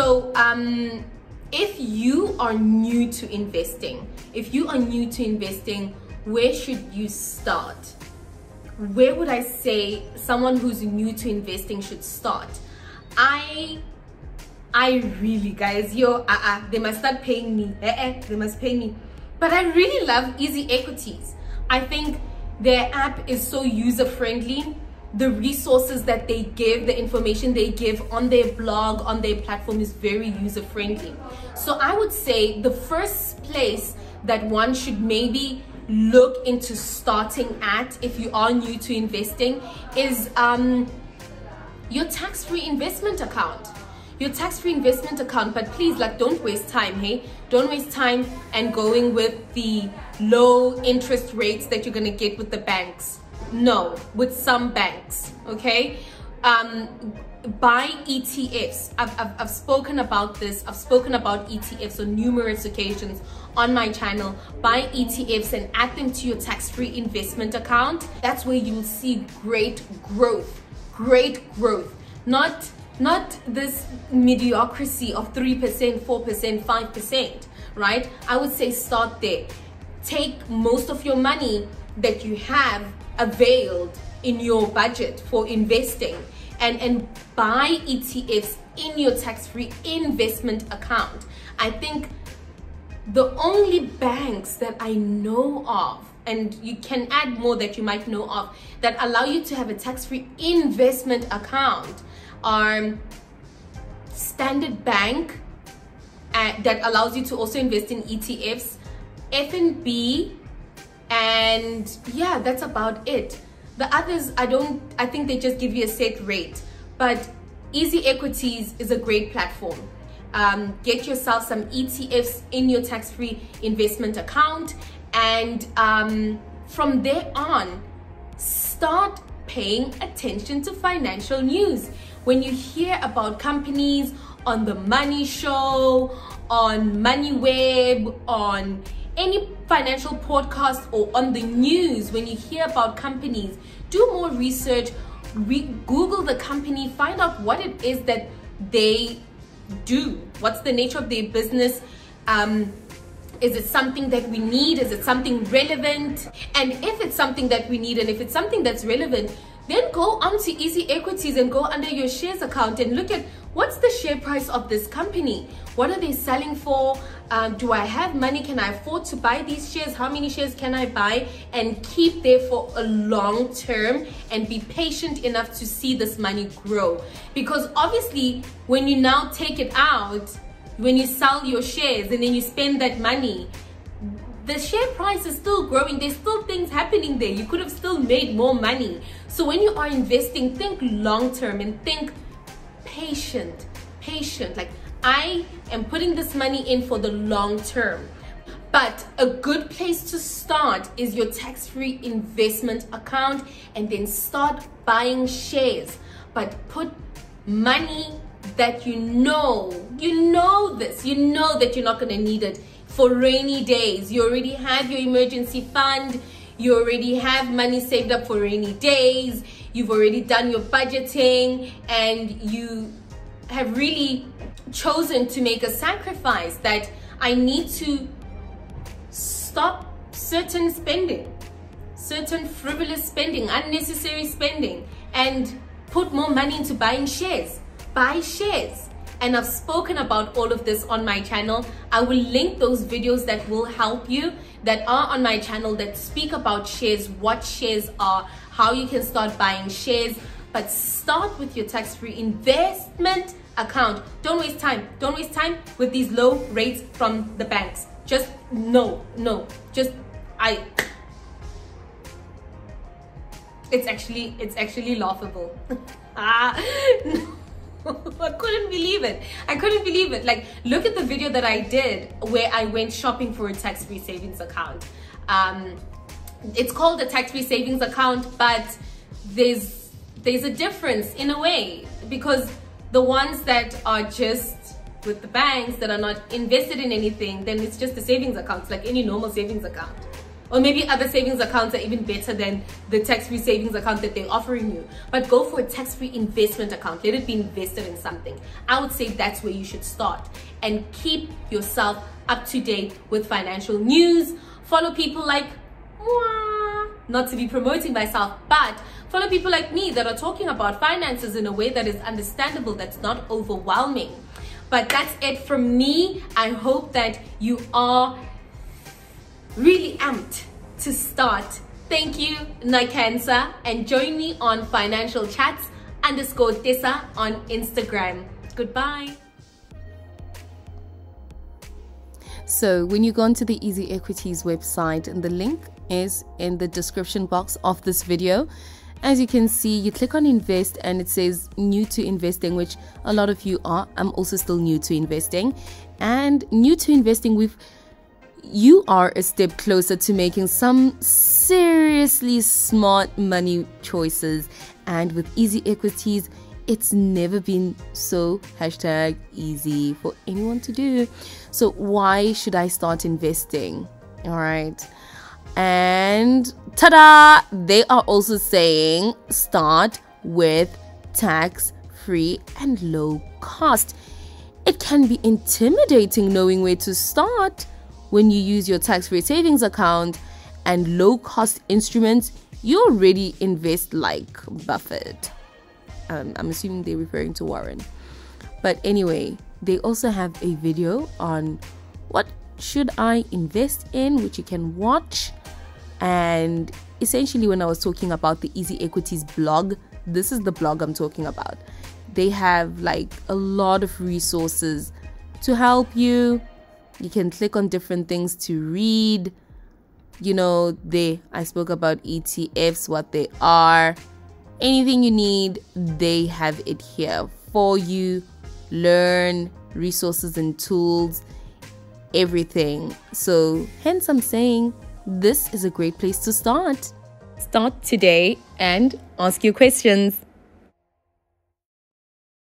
So if you are new to investing, where should you start? Where would I say someone who's new to investing should start? I really, guys, they must start paying me. They must pay me. But I really love Easy Equities. I think their app is so user-friendly. The resources that they give, the information they give on their blog, on their platform is very user-friendly. So I would say the first place that one should maybe look into starting at, if you are new to investing, is your tax-free investment account. But please, like, don't waste time, hey? Don't waste time and going with the low interest rates that you're gonna get with the banks. No, with some banks, okay? Buy ETFs. I've spoken about this. I've spoken about ETFs on numerous occasions on my channel. Buy ETFs and add them to your tax-free investment account. That's where you will see great growth. Not this mediocrity of 3%, 4%, 5%, right? I would say start there. Take most of your money that you have availed in your budget for investing and buy ETFs in your tax-free investment account. I think the only banks that I know of, and you can add more that you might know of, that allow you to have a tax-free investment account are Standard Bank, that allows you to also invest in ETFs, FNB, and yeah, that's about it. The others, I think they just give you a set rate. But Easy Equities is a great platform. Get yourself some ETFs in your tax-free investment account, and from there on, start paying attention to financial news. When you hear about companies on the Money Show, on MoneyWeb, on any financial podcast, or on the news, when you hear about companies, do more research, Google the company, find out what it is that they do. What's the nature of their business? Is it something that we need? Is it something relevant? And if it's something that we need, and if it's something that's relevant, then go onto Easy Equities and go under your shares account and look at what's the share price of this company. What are they selling for? Do I have money? Can I afford to buy these shares? How many shares can I buy? And keep there for a long term and be patient enough to see this money grow. Because obviously, when you now take it out, when you sell your shares and then you spend that money, the share price is still growing. There's still things happening there. You could have still made more money. So when you are investing, think long term and think patient. Like, I am putting this money in for the long term. But a good place to start is your tax-free investment account, and then start buying shares. But put money that you know that you're not going to need it for rainy days. You already have your emergency fund. You already have money saved up for rainy days. You've already done your budgeting, and you have really chosen to make a sacrifice that I need to stop certain spending, certain frivolous spending, unnecessary spending, and put more money into buying shares. Buy shares. And I've spoken about all of this on my channel. I will link those videos that will help you, that are on my channel, that speak about shares, what shares are, how you can start buying shares. But start with your tax-free investment account. Don't waste time. Don't waste time with these low rates from the banks. Just no. It's actually laughable. I couldn't believe it. Like, look at the video that I did where I went shopping for a tax-free savings account. It's called a tax-free savings account, but there's a difference in a way, because the ones that are just with the banks, that are not invested in anything, then it's just a savings account, like any normal savings account. Or maybe other savings accounts are even better than the tax-free savings account that they're offering you. But go for a tax-free investment account. Let it be invested in something. I would say that's where you should start. And keep yourself up to date with financial news. Follow people like, not to be promoting myself, but follow people like me that are talking about finances in a way that is understandable, that's not overwhelming. But that's it from me. I hope that you are really amped to start. Thank you, Nikansa, and join me on Financial Chats _Tessa on Instagram. Goodbye. So when you go onto the Easy Equities website, and the link is in the description box of this video, as you can see, you click on invest and it says new to investing, which a lot of you are. I'm also still new to investing, and new to investing, you are a step closer to making some seriously smart money choices. And with Easy Equities, it's never been so #easy for anyone to do. So why should I start investing? All right. And ta-da! They are also saying start with tax-free and low cost. It can be intimidating knowing where to start. When you use your tax-free savings account and low-cost instruments, you already invest like Buffett. I'm assuming they're referring to Warren. But anyway, they also have a video on what should I invest in, which you can watch. And essentially, when I was talking about the Easy Equities blog, this is the blog I'm talking about. They have like a lot of resources to help you. You can click on different things to read. You know, I spoke about ETFs, what they are. Anything you need, they have it here for you. Learn resources and tools, everything. So hence I'm saying this is a great place to start. Start today and ask your questions.